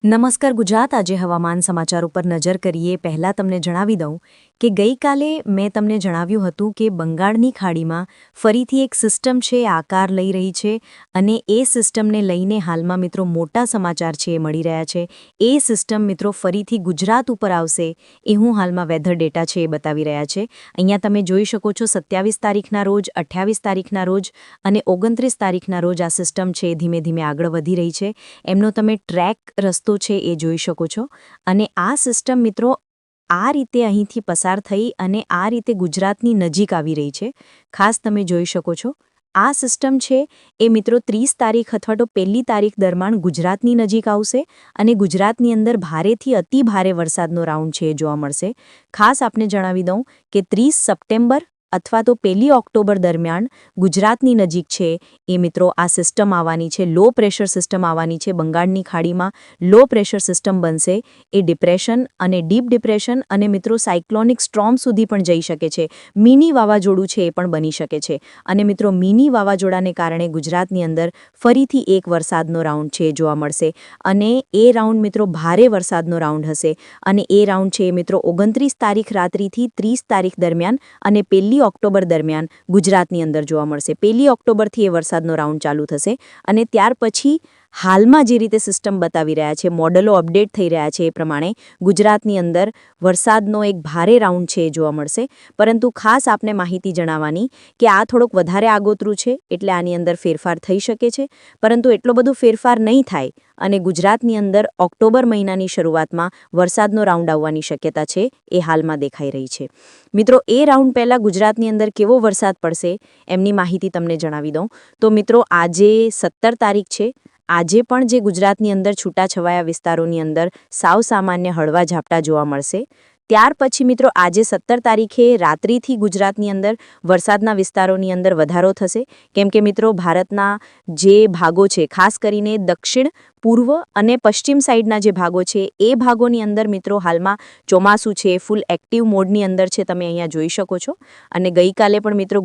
નમસ્કાર ગુજરાત. આજે હવામાન સમાચાર ઉપર નજર કરીએ. પહેલાં તમને જણાવી દઉં કે ગઈકાલે મેં તમને જણાવ્યું હતું કે બંગાળની ખાડીમાં ફરીથી એક સિસ્ટમ છે આકાર લઈ રહી છે અને એ સિસ્ટમને લઈને હાલમાં મિત્રો મોટા સમાચાર છે એ મળી રહ્યા છે. એ સિસ્ટમ મિત્રો ફરીથી ગુજરાત ઉપર આવશે એ હું હાલમાં વેધર ડેટા છે એ બતાવી રહ્યા છે. અહીંયા તમે જોઈ શકો છો 27 તારીખના રોજ, 28 તારીખના રોજ અને 29 તારીખના રોજ આ સિસ્ટમ છે ધીમે ધીમે આગળ વધી રહી છે. એમનો તમે ટ્રેક રસ્તો છે એ જોઈ શકો છો અને આ સિસ્ટમ મિત્રો આ રીતે અહીંથી પસાર થઈ અને આ રીતે ગુજરાતની નજીક આવી રહી છે. ખાસ તમે જોઈ શકો છો આ સિસ્ટમ છે એ મિત્રો 30 તારીખ અથવા તો 1 તારીખ દરમિયાન ગુજરાતની નજીક આવશે અને ગુજરાતની અંદર ભારેથી અતિ ભારે વરસાદનો રાઉન્ડ છે એ જોવા મળશે. ખાસ આપને જણાવી દઉં કે 30 સપ્ટેમ્બર અથવા તો 1 ઓક્ટોબર દરમિયાન ગુજરાતની નજીક છે એ મિત્રો આ સિસ્ટમ આવવાની છે. લો પ્રેશર સિસ્ટમ આવવાની છે. બંગાળની ખાડીમાં લો પ્રેશર સિસ્ટમ બનશે. એ ડિપ્રેશન અને ડીપ ડિપ્રેશન અને મિત્રો સાયક્લોનિક સ્ટ્રોમ સુધી પણ જઈ શકે છે. મિની વાવાઝોડું છે એ પણ બની શકે છે અને મિત્રો મિની વાવાઝોડાને કારણે ગુજરાતની અંદર ફરીથી એક વરસાદનો રાઉન્ડ છે જોવા મળશે અને એ રાઉન્ડ મિત્રો ભારે વરસાદનો રાઉન્ડ હશે અને એ રાઉન્ડ છે મિત્રો 29 તારીખ રાત્રિથી 30 તારીખ દરમિયાન અને 1 ઓક્ટોબર દરમિયાન ગુજરાતની અંદર જોવા મળશે. 1 ઓક્ટોબરથી એ વરસાદનો રાઉન્ડ ચાલુ થશે અને ત્યાર પછી હાલમાં જે રીતે સિસ્ટમ બતાવી રહ્યા છે, મોડલો અપડેટ થઈ રહ્યા છે એ પ્રમાણે ગુજરાતની અંદર વરસાદનો એક ભારે રાઉન્ડ છે જોવા મળશે. પરંતુ ખાસ આપને માહિતી જણાવવાની કે આ થોડોક વધારે આગોતરું છે એટલે આની અંદર ફેરફાર થઈ શકે છે, પરંતુ એટલો બધો ફેરફાર નહીં થાય અને ગુજરાતની અંદર ઓક્ટોબર મહિનાની શરૂઆતમાં વરસાદનો રાઉન્ડ આવવાની શક્યતા છે એ હાલમાં દેખાઈ રહી છે. મિત્રો એ રાઉન્ડ પહેલાં ગુજરાતની અંદર કેવો વરસાદ પડશે એમની માહિતી તમને જણાવી દઉં તો મિત્રો આજે 17 તારીખ છે. આજે પણ જે ગુજરાતની અંદર છૂટાછવાયા વિસ્તારોની અંદર સાવ સામાન્ય હળવા ઝાપટા જોવા મળશે. ત્યાર પછી મિત્રો આજે 17 તારીખે રાત્રિથી ગુજરાતની અંદર વરસાદના વિસ્તારોની અંદર વધારો થશે કેમ કે મિત્રો ભારતના જે ભાગો છે ખાસ કરીને દક્ષિણ પૂર્વ અને પશ્ચિમ સાઈડના જે ભાગો છે એ ભાગોની અંદર મિત્રો હાલમાં ચોમાસું છે ફૂલ એક્ટિવ મોડની અંદર છે. તમે અહીંયા જોઈ શકો છો અને ગઈકાલે પણ મિત્રો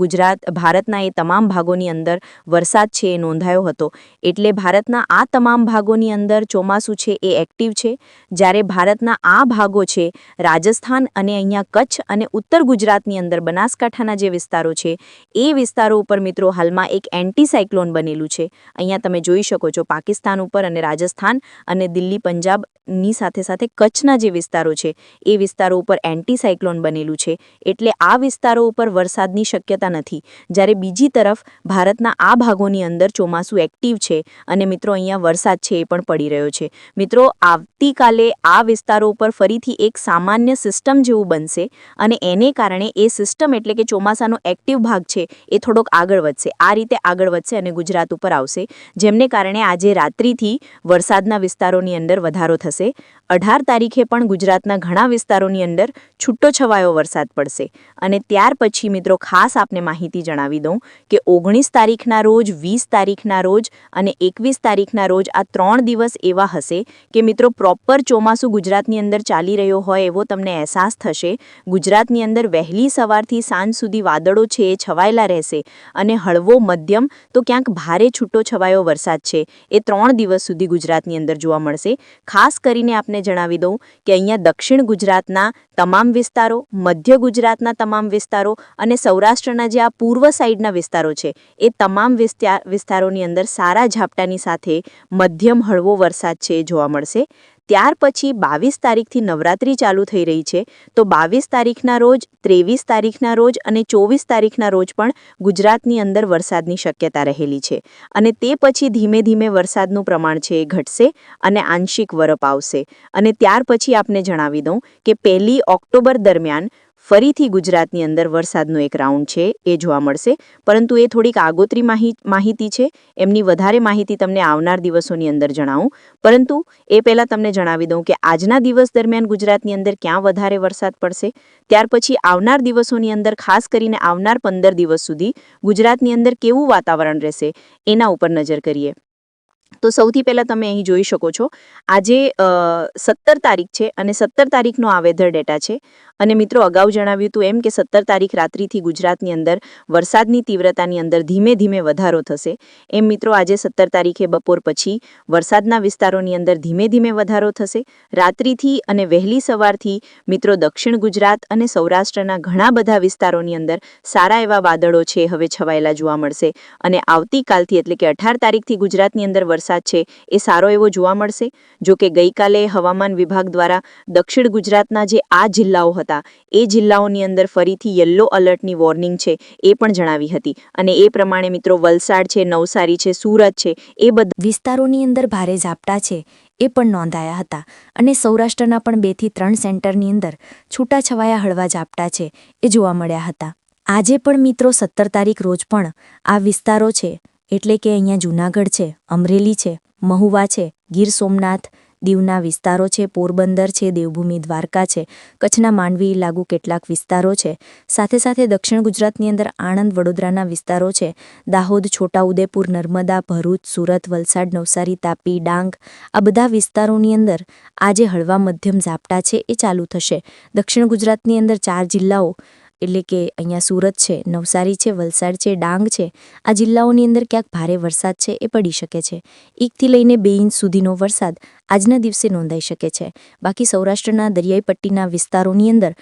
ભારતના એ તમામ ભાગોની અંદર વરસાદ છે એ નોંધાયો હતો. એટલે ભારતના આ તમામ ભાગોની અંદર ચોમાસું છે એ એક્ટિવ છે. જ્યારે ભારતના આ ભાગો છે રાજસ્થાન અને અહીંયા કચ્છ અને ઉત્તર ગુજરાતની અંદર બનાસકાંઠાના જે વિસ્તારો છે એ વિસ્તારો ઉપર મિત્રો હાલમાં એક એન્ટી સાયક્લોન બનેલું છે. અહીંયા તમે જોઈ શકો છો પાકિસ્તાન ઉપર અને રાજસ્થાન અને દિલ્હી પંજાબની સાથે સાથે કચ્છના જે વિસ્તારો છે એ વિસ્તારો ઉપર એન્ટી સાયક્લોન બનેલું છે એટલે આ વિસ્તારો ઉપર વરસાદની શક્યતા નથી. જ્યારે બીજી તરફ ભારતના આ ભાગોની અંદર ચોમાસું એક્ટિવ છે અને મિત્રો અહીંયા વરસાદ છે એ પણ પડી રહ્યો છે. મિત્રો આવતીકાલે આ વિસ્તારો ઉપર ફરીથી એક સામાન્ય સિસ્ટમ જેવું બનશે અને એને કારણે એ સિસ્ટમ એટલે કે ચોમાસાનો એક્ટિવ ભાગ છે એ થોડોક આગળ વધશે. આ રીતે આગળ વધશે અને ગુજરાત ઉપર આવશે જેમને કારણે આજે રાત્રિથી વરસાદના વિસ્તારોની અંદર વધારો થશે. 18 તારીખે પણ ગુજરાતના ઘણા વિસ્તારોની અંદર છૂટો છવાયો વરસાદ પડશે અને ત્યાર પછી મિત્રો ખાસ આપને માહિતી જણાવી દઉં કે 19 તારીખના રોજ, 20 તારીખના રોજ અને 21 તારીખના રોજ આ 3 દિવસ એવા હશે કે મિત્રો પ્રોપર ચોમાસું ગુજરાતની અંદર ચાલી રહ્યો હોય એવો તમને અહેસાસ થશે. ગુજરાતની અંદર વહેલી સવારથી સાંજ સુધી વાદળો છે એ છવાયેલા રહેશે અને હળવો મધ્યમ તો ક્યાંક ભારે છૂટો છવાયો વરસાદ છે એ 3 દિવસ સુધી ગુજરાતની અંદર જોવા મળશે. ખાસ કરીને આપને જણાવી દઉં કે અહીંયા દક્ષિણ ગુજરાતના તમામ વિસ્તારો, મધ્ય ગુજરાતના તમામ વિસ્તારો અને સૌરાષ્ટ્રના જે આ પૂર્વ સાઈડના વિસ્તારો છે એ તમામ વિસ્તારોની અંદર સારા ઝાપટાની સાથે મધ્યમ હળવો વરસાદ છે જોવા મળશે. ત્યાર પછી 22 તારીખથી નવરાત્રી ચાલુ થઈ રહી છે તો 22 તારીખના રોજ, 23 તારીખના રોજ અને 24 તારીખના રોજ પણ ગુજરાતની અંદર વરસાદની શક્યતા રહેલી છે અને તે પછી ધીમે ધીમે વરસાદનું પ્રમાણ છે એ ઘટશે અને આંશિક વરપ આવશે અને ત્યાર પછી આપને જણાવી દઉં કે 1 ઓક્ટોબર દરમિયાન ફરીથી ગુજરાતની અંદર વરસાદનો એક રાઉન્ડ છે એ જોવા મળશે. પરંતુ એ થોડીક આગોતરી માહિતી છે. એમની વધારે માહિતી તમને આવનાર દિવસોની અંદર જણાવું. પરંતુ એ પહેલાં તમને જણાવી દઉં કે આજના દિવસ દરમિયાન ગુજરાતની અંદર ક્યાં વધારે વરસાદ પડશે, ત્યાર પછી આવનાર દિવસોની અંદર ખાસ કરીને આવનાર 15 દિવસ સુધી ગુજરાતની અંદર કેવું વાતાવરણ રહેશે એના ઉપર નજર કરીએ. તો સૌથી પહેલાં તમે અહીં જોઈ શકો છો આજે 17 તારીખ છે અને 17 તારીખનો આ વેધર ડેટા છે અને મિત્રો અગાઉ જણાવ્યું હતું એમ કે 17 તારીખ રાત્રિથી ગુજરાતની અંદર વરસાદની તીવ્રતાની અંદર ધીમે ધીમે વધારો થશે. એમ મિત્રો આજે 17 તારીખે બપોર પછી વરસાદના વિસ્તારોની અંદર ધીમે ધીમે વધારો થશે. રાત્રિથી અને વહેલી સવારથી મિત્રો દક્ષિણ ગુજરાત અને સૌરાષ્ટ્રના ઘણા બધા વિસ્તારોની અંદર સારા એવા વાદળો છે હવે છવાયેલા જોવા મળશે. અને આવતીકાલથી એટલે કે 18 તારીખથી ગુજરાતની અંદર વરસાદ છે એ સારો એવો જોવા મળશે. જો કે ગઈકાલે હવામાન વિભાગ દ્વારા દક્ષિણ ગુજરાતના જે આ જિલ્લાઓ હતા એ જિલ્લાઓની અંદર ફરીથી યલો એલર્ટની વોર્નિંગ છે એ પણ જણાવી હતી. અને એ પ્રમાણે મિત્રો વલસાડ છે, નવસારી છે, સુરત છે એ બધા વિસ્તારોની અંદર ભારે ઝાપટા છે એ પણ નોંધાયા હતા. અને સૌરાષ્ટ્રના પણ 2 થી 3 સેન્ટરની અંદર છૂટાછવાયા હળવા ઝાપટા છે એ જોવા મળ્યા હતા. આજે પણ મિત્રો 17 તારીખ રોજ પણ આ વિસ્તારો છે એટલે કે અહીંયા જૂનાગઢ છે, અમરેલી છે, મહુવા છે, ગીર સોમનાથ, દીવના વિસ્તારો છે, પોરબંદર છે, દેવભૂમિ દ્વારકા છે, કચ્છના માંડવી લાગુ કેટલાક વિસ્તારો છે, સાથે સાથે દક્ષિણ ગુજરાતની અંદર આણંદ વડોદરાના વિસ્તારો છે, દાહોદ, છોટાઉદેપુર, નર્મદા, ભરૂચ, સુરત, વલસાડ, નવસારી, તાપી, ડાંગ આ બધા વિસ્તારોની અંદર આજે હળવા મધ્યમ ઝાપટા છે એ ચાલુ થશે. દક્ષિણ ગુજરાતની અંદર 4 જિલ્લાઓ એટલે કે અહીંયા સુરત છે, નવસારી છે, વલસાડ છે, ડાંગ છે આ જિલ્લાઓની અંદર ક્યાંક ભારે વરસાદ છે એ પડી શકે છે. 1 થી લઈને 2 ઇંચ સુધીનો વરસાદ આજના દિવસે નોંધાઈ શકે છે. બાકી સૌરાષ્ટ્રના દરિયાઈ પટ્ટીના વિસ્તારોની અંદર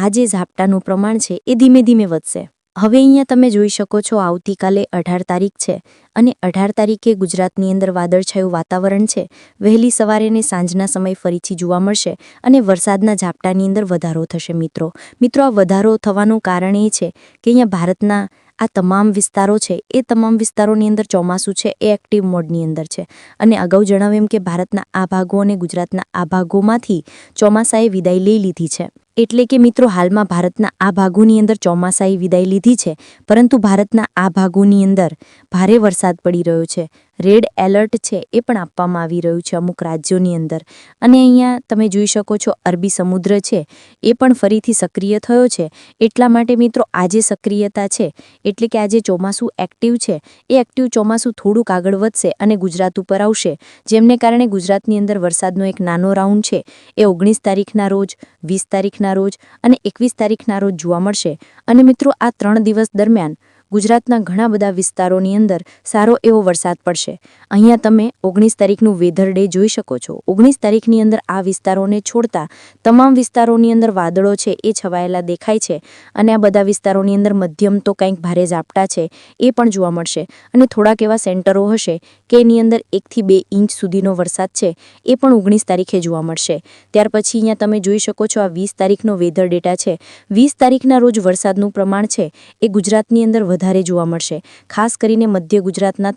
આ જે ઝાપટાનું પ્રમાણ છે એ ધીમે ધીમે વધશે. હવે અહીંયા તમે જોઈ શકો છો આવતીકાલે 18 તારીખ છે અને 18 તારીખે ગુજરાતની અંદર વાદળછાયું વાતાવરણ છે. વહેલી સવારે ને સાંજના સમય ફરીથી જોવા મળશે અને વરસાદના ઝાપટાની અંદર વધારો થશે. મિત્રો આ વધારો થવાનું કારણ એ છે કે અહીંયા ભારતના આ તમામ વિસ્તારો છે એ તમામ વિસ્તારોની અંદર ચોમાસું છે એ એક્ટિવ મોડની અંદર છે. અને અગાઉ જણાવ્યું એમ કે ભારતના આ ભાગો અને ગુજરાતના આ ભાગોમાંથી ચોમાસાએ વિદાય લઈ લીધી છે. એટલે કે મિત્રો હાલમાં ભારતના આ ભાગોની અંદર ચોમાસાએ વિદાય લીધી છે, પરંતુ ભારતના આ ભાગોની અંદર ભારે વરસાદ પડી રહ્યો છે. રેડ એલર્ટ છે એ પણ આપવામાં આવી રહ્યું છે અમુક રાજ્યોની અંદર. અને અહીંયા તમે જોઈ શકો છો અરબી સમુદ્ર છે એ પણ ફરીથી સક્રિય થયો છે. એટલા માટે મિત્રો આજે સક્રિયતા છે એટલે કે આજે ચોમાસું એક્ટિવ છે એ એક્ટિવ ચોમાસું થોડુંક આગળ વધશે અને ગુજરાત ઉપર આવશે, જેમને કારણે ગુજરાતની અંદર વરસાદનો એક નાનો રાઉન્ડ છે એ 19 તારીખના રોજ, 20 તારીખના રોજ અને 21 તારીખના રોજ જોવા મળશે. અને મિત્રો આ 3 દિવસ દરમિયાન ગુજરાતના ઘણા બધા વિસ્તારોની અંદર સારો એવો વરસાદ પડશે. અહીંયા તમે 19 તારીખનું વેધર ડે જોઈ શકો છો. 19 તારીખની અંદર આ વિસ્તારોને છોડતા તમામ વિસ્તારોની અંદર વાદળો છે એ છવાયેલા દેખાય છે. અને આ બધા વિસ્તારોની અંદર મધ્યમ તો કંઈક ભારે ઝાપટા છે એ પણ જોવા મળશે. અને થોડાક એવા સેન્ટરો હશે કે એની અંદર 1 થી 2 ઇંચ સુધીનો વરસાદ છે એ પણ 19 તારીખે જોવા મળશે. ત્યાર પછી અહીંયા તમે જોઈ શકો છો આ 20 તારીખનો વેધર ડેટા છે. 20 તારીખના રોજ વરસાદનું પ્રમાણ છે એ ગુજરાતની અંદર વધારે જોવા મળશે. ખાસ કરીને મધ્ય ગુજરાતના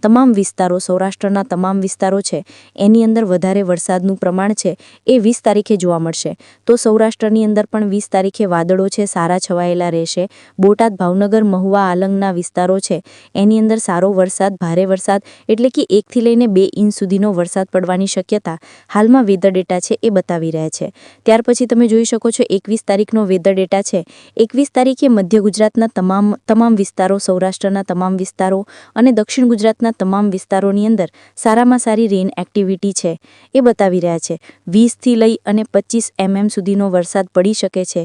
તમામ વિસ્તારો, સૌરાષ્ટ્રના તમામ વિસ્તારો છે એની અંદર વધારે વરસાદનું પ્રમાણ છે એ 20 તારીખે જોવા મળશે. તો સૌરાષ્ટ્રની અંદર પણ 20 તારીખે વાદળો છે સારા છવાયેલા રહેશે. બોટાદ, ભાવનગર, મહુવા, આલંગના વિસ્તારો છે એની અંદર સારો વરસાદ, ભારે વરસાદ એટલે કે 1 થી લઈને 2 ઇંચ સુધીનો વરસાદ પડવાની શક્યતા હાલમાં વેધર ડેટા છે એ બતાવી રહ્યા છે. ત્યાર પછી તમે જોઈ શકો છો 21 તારીખનો વેધર ડેટા છે. 21 તારીખે મધ્ય ગુજરાતના તમામ વિસ્તારો, સૌરાષ્ટ્રના તમામ વિસ્તારો અને દક્ષિણ ગુજરાતના તમામ વિસ્તારોની અંદર સારામાં સારી રેન એક્ટિવિટી છે એ બતાવી રહ્યા છે. 20 થી લઈ અને 25 mm સુધીનો વરસાદ પડી શકે છે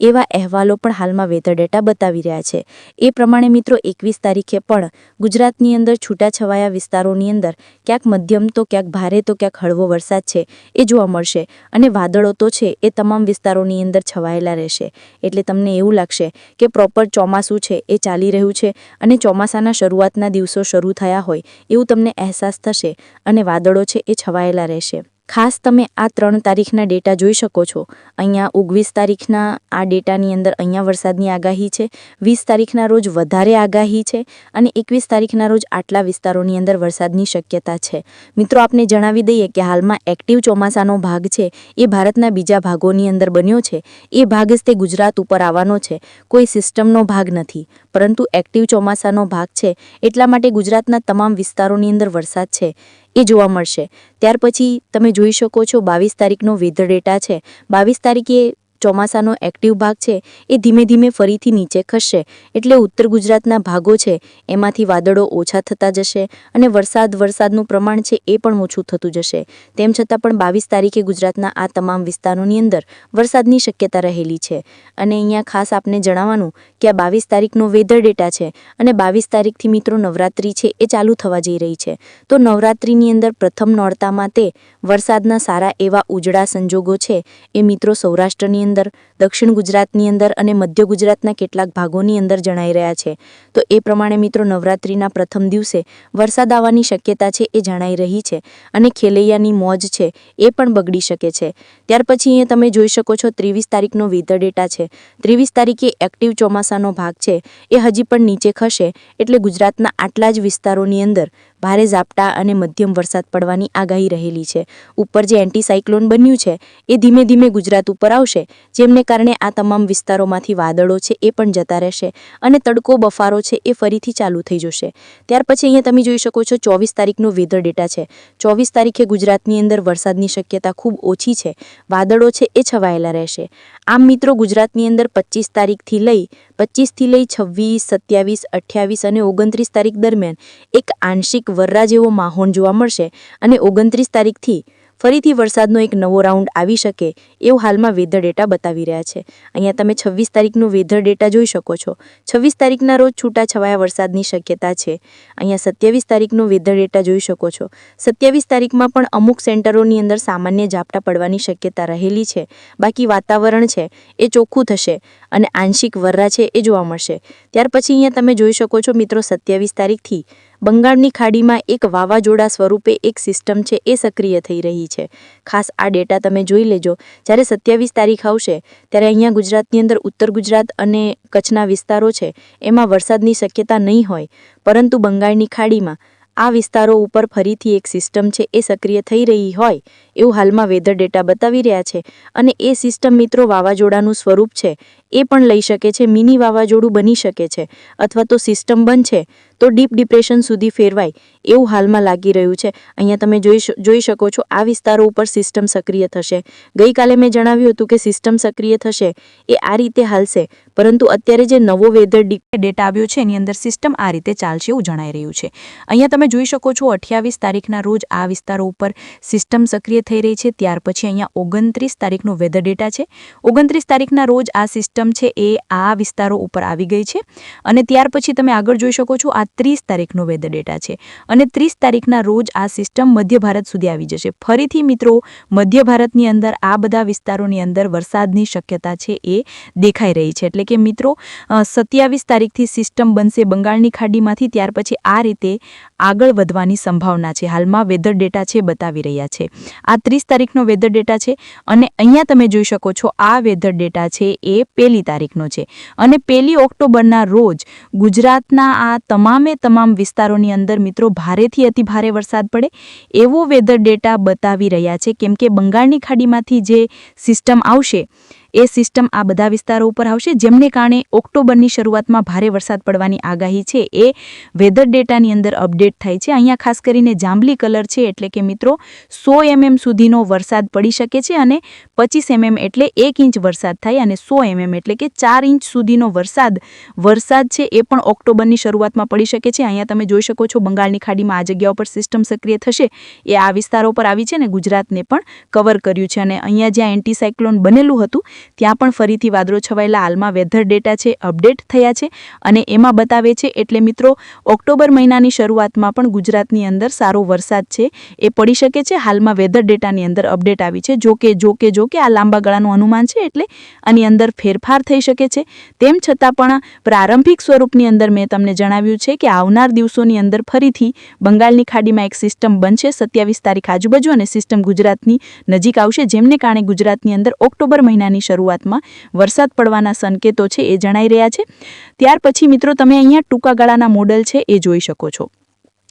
એવા અહેવાલો પણ હાલમાં વેધર ડેટા બતાવી રહ્યા છે. એ પ્રમાણે મિત્રો 21 તારીખે પણ ગુજરાતની અંદર છૂટાછવાયા વિસ્તારોની અંદર ક્યાંક મધ્યમ તો ક્યાંક ભારે તો ક્યાંક હળવો વરસાદ છે એ જોવા મળશે. અને વાદળો તો છે એ તમામ વિસ્તારોની અંદર છવાયેલા રહેશે. એટલે તમને એવું લાગશે કે પ્રોપર ચોમાસું છે એ ચાલી રહ્યું છે અને ચોમાસાના શરૂઆતના દિવસો શરૂ થયા હોય એવું તમને અહેસાસ થશે અને વાદળો છે એ છવાયેલા રહેશે. ખાસ તમે આ 3 તારીખના ડેટા જોઈ શકો છો. અહીંયા 29 તારીખના આ ડેટાની અંદર અહીંયા વરસાદની આગાહી છે. 20 તારીખના રોજ વધારે આગાહી છે અને 21 તારીખના રોજ આટલા વિસ્તારોની અંદર વરસાદની શક્યતા છે. મિત્રો આપને જણાવી દઈએ કે હાલમાં એક્ટિવ ચોમાસાનો ભાગ છે એ ભારતના બીજા ભાગોની અંદર બન્યો છે. એ ભાગ જ તે ગુજરાત ઉપર આવવાનો છે. કોઈ સિસ્ટમનો ભાગ નથી, પરંતુ એક્ટિવ ચોમાસાનો ભાગ છે એટલા માટે ગુજરાતના તમામ વિસ્તારોની અંદર વરસાદ છે એ જોવા મળશે. ત્યાર પછી તમે જોઈ શકો છો 22 તારીખનો વેધર ડેટા છે. 22 તારીખે ચોમાસાનો એક્ટિવ ભાગ છે એ ધીમે ધીમે ફરીથી નીચે ખસશે, એટલે ઉત્તર ગુજરાતના ભાગો છે એમાંથી વાદળો ઓછા થતા જશે અને વરસાદનું પ્રમાણ છે એ પણ ઓછું થતું જશે. તેમ છતાં પણ 22 તારીખે ગુજરાતના આ તમામ વિસ્તારોની અંદર વરસાદની શક્યતા રહેલી છે. અને અહીંયા ખાસ આપને જણાવવાનું કે આ 22 તારીખનો વેધર ડેટા છે અને 22 તારીખથી મિત્રો નવરાત્રી છે એ ચાલુ થવા જઈ રહી છે. તો નવરાત્રીની અંદર પ્રથમ નોરતામાં તે વરસાદના સારા એવા ઉજળા સંજોગો છે એ મિત્રો સૌરાષ્ટ્રની અંદર, દક્ષિણ ગુજરાતની અંદર અને મધ્ય ગુજરાતના કેટલાક ભાગોની અંદર જણાઈ રહ્યા છે. તો એ પ્રમાણે મિત્રો નવરાત્રીના પ્રથમ દિવસે વરસાદ આવવાની શક્યતા છે એ જણાઈ રહી છે અને ખેલૈયાની મોજ છે એ પણ બગડી શકે છે. ત્યાર પછી અહીંયા તમે જોઈ શકો છો 23 તારીખનો વેધર ડેટા છે. 23 તારીખે એક્ટિવ ચોમાસાનો ભાગ છે એ હજી પણ નીચે ખસે, એટલે ગુજરાતના આટલા જ વિસ્તારોની અંદર ભારે ઝાપટા અને મધ્યમ વરસાદ પડવાની આગાહી રહેલી છે. ઉપર જે એન્ટીસાયક્લોન બન્યું છે એ ધીમે ધીમે ગુજરાત ઉપર આવશે, જેમને કારણે આ તમામ વિસ્તારોમાંથી વાદળો છે એ પણ જતા રહેશે અને તડકો બફારો છે એ ફરીથી ચાલુ થઈ જશે. ત્યાર પછી અહીંયા તમે જોઈ શકો છો 24 તારીખનો વેધર ડેટા છે. 24 તારીખે ગુજરાતની અંદર વરસાદની શક્યતા ખૂબ ઓછી છે. વાદળો છે એ છવાયેલા રહેશે. આમ મિત્રો ગુજરાતની અંદર 25 તારીખથી લઈ 26, 27, 28 અને 29 તારીખ દરમિયાન એક આંશિક વર્રા જેવો માહોલ જોવા મળશે અને 29 તારીખથી ફરીથી વરસાદનો એક નવો રાઉન્ડ આવી શકે એવું હાલમાં વેધર ડેટા બતાવી રહ્યા છે. અહીંયા તમે 26 તારીખનો વેધર ડેટા જોઈ શકો છો. 26 તારીખના રોજ છૂટાછવાયા વરસાદની શક્યતા છે. અહીંયા 27 તારીખનો વેધર ડેટા જોઈ શકો છો. 27 તારીખમાં પણ અમુક સેન્ટરોની અંદર સામાન્ય ઝાપટા પડવાની શક્યતા રહેલી છે. બાકી વાતાવરણ છે એ ચોખ્ખું થશે અને આંશિક વર્રા છે એ જોવા મળશે. ત્યાર પછી અહીંયા તમે જોઈ શકો છો મિત્રો 27 તારીખથી બંગાળની ખાડીમાં એક વાવાઝોડા સ્વરૂપે એક સિસ્ટમ છે એ સક્રિય થઈ રહી છે. ખાસ આ ડેટા તમે જોઈ લેજો. જ્યારે 27 તારીખ આવશે ત્યારે અહીંયા ગુજરાતની અંદર ઉત્તર ગુજરાત અને કચ્છના વિસ્તારો છે એમાં વરસાદની શક્યતા નહીં હોય, પરંતુ બંગાળની ખાડીમાં આ વિસ્તારો ઉપર ફરીથી એક સિસ્ટમ છે એ સક્રિય થઈ રહી હોય એવું હાલમાં વેધર ડેટા બતાવી રહ્યા છે. અને એ સિસ્ટમ મિત્રો વાવાઝોડાનું સ્વરૂપ છે એ પણ લઈ શકે છે, મિની વાવાઝોડું બની શકે છે, અથવા તો સિસ્ટમ બનશે તો ડીપ ડિપ્રેશન સુધી ફેરવાય એવું હાલમાં લાગી રહ્યું છે. અહીંયા તમે જોઈ શકો છો આ વિસ્તારો ઉપર સિસ્ટમ સક્રિય થશે. ગઈકાલે મેં જણાવ્યું હતું કે સિસ્ટમ સક્રિય થશે એ આ રીતે હાલશે, પરંતુ અત્યારે જે નવો વેધર ડેટા આવ્યો છે એની અંદર સિસ્ટમ આ રીતે ચાલશે એવું જણાઈ રહ્યું છે. અહીંયા તમે જોઈ શકો છો 28 તારીખના રોજ આ વિસ્તારો ઉપર સિસ્ટમ સક્રિય થઈ રહી છે. ત્યાર પછી અહીંયા 29 તારીખનો વેધર ડેટા છે. 29 તારીખના રોજ આ સિસ્ટમ છે એ આ વિસ્તારો ઉપર આવી ગઈ છે અને ત્યાર પછી તમે આગળ જોઈ શકો છો આ 30 તારીખનો વેધર ડેટા છે અને 30 તારીખના રોજ આ સિસ્ટમ મધ્ય ભારત સુધી આવી જશે. ફરીથી મિત્રો મધ્ય ભારતની અંદર આ બધા વિસ્તારોની અંદર વરસાદની શક્યતા છે એ દેખાઈ રહી છે. એટલે કે મિત્રો 27 તારીખથી સિસ્ટમ બનશે બંગાળની ખાડીમાંથી, ત્યાર પછી આ રીતે આગળ વધવાની સંભાવના છે. હાલમાં વેધર ડેટા છે બતાવી રહ્યા છે. આ 30 તારીખનો વેધર ડેટા છે અને અહીંયા તમે જોઈ શકો છો આ વેધર ડેટા છે એ 1 તારીખનો છે અને 1 ઓક્ટોબરના રોજ ગુજરાતના આ તમામ વિસ્તારોની અંદર મિત્રો ભારેથી અતિ ભારે વરસાદ પડે એવો વેધર ડેટા બતાવી રહ્યા છે. કેમ કે બંગાળની ખાડીમાંથી જે સિસ્ટમ આવશે એ સિસ્ટમ આ બધા વિસ્તારો ઉપર આવશે, જેમને કારણે ઓક્ટોબરની શરૂઆતમાં ભારે વરસાદ પડવાની આગાહી છે એ વેધર ડેટાની અંદર અપડેટ થાય છે. અહીંયા ખાસ કરીને જાંબલી કલર છે એટલે કે મિત્રો 100 mm સુધીનો વરસાદ પડી શકે છે અને 25 mm એટલે 1 ઇંચ વરસાદ થાય અને 100 mm એટલે કે 4 ઇંચ સુધીનો વરસાદ છે એ પણ ઓક્ટોબરની શરૂઆતમાં પડી શકે છે. અહીંયા તમે જોઈ શકો છો બંગાળની ખાડીમાં આ જગ્યા ઉપર સિસ્ટમ સક્રિય થશે એ આ વિસ્તારો પર આવી છે અને ગુજરાતને પણ કવર કર્યું છે. અને અહીંયા જ્યાં એન્ટીસાયક્લોન બનેલું હતું ત્યાં પણ ફરીથી વાદળો છવાયેલા હાલમાં વેધર ડેટા છે અપડેટ થયા છે અને એમાં બતાવે છે. એટલે મિત્રો ઓક્ટોબર મહિનાની શરૂઆતમાં પણ ગુજરાતની અંદર સારો વરસાદ છે એ પડી શકે છે. હાલમાં વેધર ડેટાની અંદર અપડેટ આવી છે. જોકે આ લાંબા ગાળાનું અનુમાન છે એટલે આની અંદર ફેરફાર થઈ શકે છે. તેમ છતાં પણ પ્રારંભિક સ્વરૂપની અંદર મેં તમને જણાવ્યું છે કે આવનાર દિવસોની અંદર ફરીથી બંગાળની ખાડીમાં એક સિસ્ટમ બનશે 27 તારીખ આજુબાજુ અને સિસ્ટમ ગુજરાતની નજીક આવશે, જેમને કારણે ગુજરાતની અંદર ઓક્ટોબર મહિનાની શરૂઆતમાં વરસાદ પડવાના સંકેતો છે એ જણાઈ રહ્યા છે. ત્યાર પછી મિત્રો તમે અહીંયા ટૂંકા ગાળાના મોડલ છે એ જોઈ શકો છો.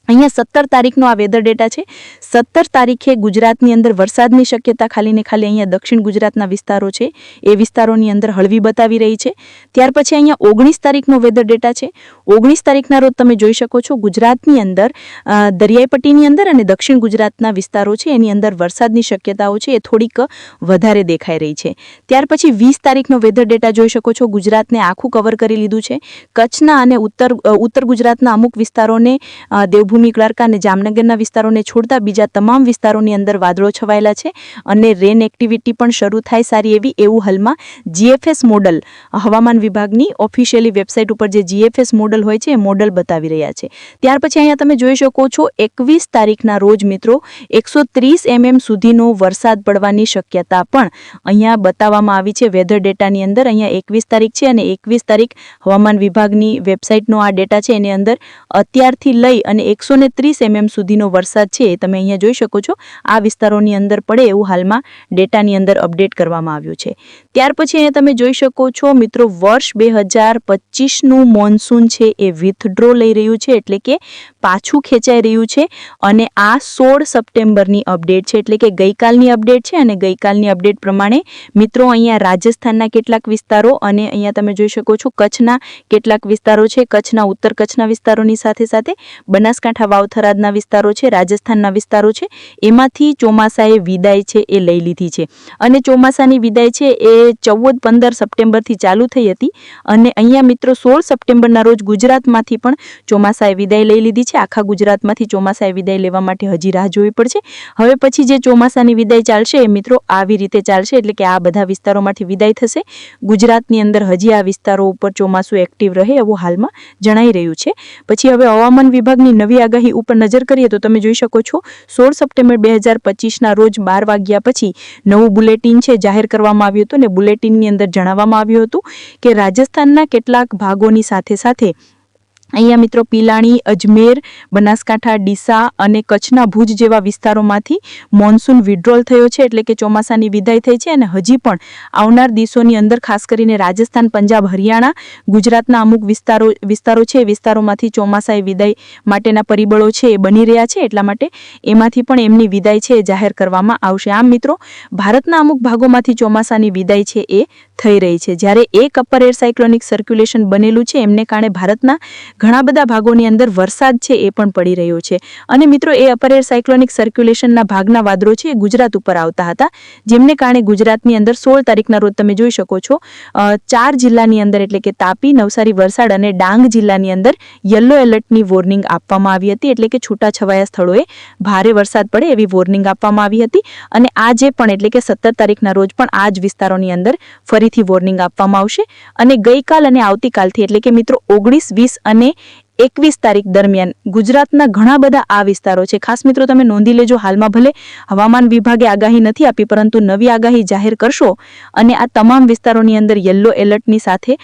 અહીંયા 17 તારીખનો આ વેધર ડેટા છે. 17 તારીખે ગુજરાતની અંદર વરસાદની શક્યતા ખાલી ને ખાલી અહીંયા દક્ષિણ ગુજરાતના વિસ્તારો છે એ વિસ્તારોની અંદર હળવી બતાવી રહી છે. ત્યાર પછી અહીંયા 19 તારીખનો વેધર ડેટા છે. 19 તારીખના રોજ તમે જોઈ શકો છો ગુજરાતની અંદર દરિયાઈ પટ્ટીની અંદર અને દક્ષિણ ગુજરાતના વિસ્તારો છે એની અંદર વરસાદની શક્યતાઓ છે એ થોડીક વધારે દેખાઈ રહી છે. ત્યાર પછી 20 તારીખનો વેધર ડેટા જોઈ શકો છો. ગુજરાતને આખું કવર કરી લીધું છે. કચ્છના અને ઉત્તર ગુજરાતના અમુક વિસ્તારોને દેવભૂમિ દ્વારકા અને જામનગરના વિસ્તારોને છોડતા બીજા તમામ વિસ્તારોની અંદર વાદળો છવાયેલા છે અને રેન એક્ટિવિટી પણ શરૂ થાય સારી એવી એવું હાલમાં જીએફએસ મોડલ હવામાન વિભાગની ઓફિશિયલી વેબસાઇટ ઉપર જે જીએફએસ મોડલ હોય છે એ મોડલ બતાવી રહ્યા છે. ત્યાર પછી અહીંયા તમે જોઈ શકો છો 21 તારીખના રોજ મિત્રો 130 mm સુધીનો વરસાદ પડવાની શક્યતા પણ અહીંયા બતાવવામાં આવી છે વેધર ડેટાની અંદર. અહીંયા 21 તારીખ છે અને 21 તારીખ હવામાન વિભાગની વેબસાઇટનો આ ડેટા છે એની અંદર અત્યારથી લઈ અને 130 mm સુધીનો વરસાદ છે તમે અહીંયા જોઈ શકો છો આ વિસ્તારોની અંદર પડે એવું હાલમાં ડેટાની અંદર અપડેટ કરવામાં આવ્યું છે. ત્યાર પછી અહીંયા તમે જોઈ શકો છો મિત્રો વર્ષ 2025નું મોન્સૂન છે એ વિથડ્રો લઈ રહ્યું છે એટલે કે પાછું ખેંચાઈ રહ્યું છે અને આ 16 સપ્ટેમ્બરની અપડેટ છે એટલે કે ગઈકાલની અપડેટ છે અને ગઈકાલની અપડેટ પ્રમાણે મિત્રો અહીંયા રાજસ્થાનના કેટલાક વિસ્તારો અને અહીંયા તમે જોઈ શકો છો કચ્છના કેટલાક વિસ્તારો છે. કચ્છના ઉત્તર કચ્છના વિસ્તારોની સાથે સાથે બનાસકાંઠા વાવથરાદના વિસ્તારો છે, રાજસ્થાનના વિસ્તારો છે એમાંથી ચોમાસાએ વિદાય છે એ લઈ લીધી છે અને ચોમાસાની વિદાય છે એ 14-15 સપ્ટેમ્બરથી ચાલુ થઈ હતી અને અહીંયા મિત્રો 16 સપ્ટેમ્બરના રોજ ગુજરાતમાંથી પણ ચોમાસાએ વિદાય લઈ લીધી છે. આખા ગુજરાતમાંથી ચોમાસાએ વિદાય લેવા માટે હજી રાહ જોવી પડશે. હવે પછી જે ચોમાસાની વિદાય ચાલશે એ મિત્રો આવી રીતે ચાલશે એટલે કે આ બધા વિસ્તારોમાંથી વિદાય થશે. ગુજરાતની અંદર હજી આ વિસ્તારો ઉપર ચોમાસું એક્ટિવ રહે એવું હાલમાં જણાઈ રહ્યું છે. પછી હવે હવામાન વિભાગની નવી આગાહી ઉપર નજર કરીએ તો તમે જોઈ શકો છો 16 સપ્ટેમ્બર 2025ના રોજ 12 વાગ્યા પછી નવું બુલેટિન છે જાહેર કરવામાં આવ્યું હતું અને બુલેટિનની અંદર જણાવવામાં આવ્યું હતું કે રાજસ્થાનના કેટલાક ભાગોની સાથે સાથે અહીંયા મિત્રો પિલાણી, અજમેર, બનાસકાંઠા, ડીસા અને કચ્છના ભુજ જેવા વિસ્તારોમાંથી મોન્સૂન વિડ્રોલ થયો છે એટલે કે ચોમાસાની વિદાય થઈ છે અને હજી પણ આવનાર દિવસોની અંદર ખાસ કરીને રાજસ્થાન, પંજાબ, હરિયાણા, ગુજરાતના અમુક વિસ્તારો છે એ વિસ્તારોમાંથી ચોમાસાએ વિદાય માટેના પરિબળો છે એ બની રહ્યા છે એટલા માટે એમાંથી પણ એમની વિદાય છે એ જાહેર કરવામાં આવશે. આમ મિત્રો ભારતના અમુક ભાગોમાંથી ચોમાસાની વિદાય છે એ થઈ રહી છે. જ્યારે એક અપર એર સાયક્લોનિક સર્ક્યુલેશન બનેલું છે એમને કારણે ભારતના ઘણા બધા ભાગોની અંદર વરસાદ છે એ પણ પડી રહ્યો છે અને મિત્રો એ અપર એર સાયક્લોનિક સર્ક્યુલેશનના ભાગના વાદળો છે એ ગુજરાત ઉપર આવતા હતા જેમને કારણે ગુજરાતની અંદર 16 તારીખના રોજ તમે જોઈ શકો છો 4 જિલ્લાની અંદર એટલે કે તાપી, નવસારી, વલસાડ અને ડાંગ જિલ્લાની અંદર યલો એલર્ટની વોર્નિંગ આપવામાં આવી હતી એટલે કે છૂટાછવાયા સ્થળોએ ભારે વરસાદ પડે એવી વોર્નિંગ આપવામાં આવી હતી અને આજે પણ એટલે કે 17 તારીખના રોજ પણ આ જ વિસ્તારોની અંદર ફરીથી વોર્નિંગ આપવામાં આવશે અને ગઈકાલ અને આવતીકાલથી એટલે કે મિત્રો 19, 20 અને 21 તારીખ દરમિયાન ગુજરાતના ઘણા બધા આ વિસ્તારો છે. ખાસ મિત્રો તમે નોંધી લેજો હાલમાં ભલે હવામાન વિભાગે આગાહી નથી આપી પરંતુ નવી આગાહી જાહેર કરશો અને આ તમામ વિસ્તારોની અંદર યલો એલર્ટની સાથે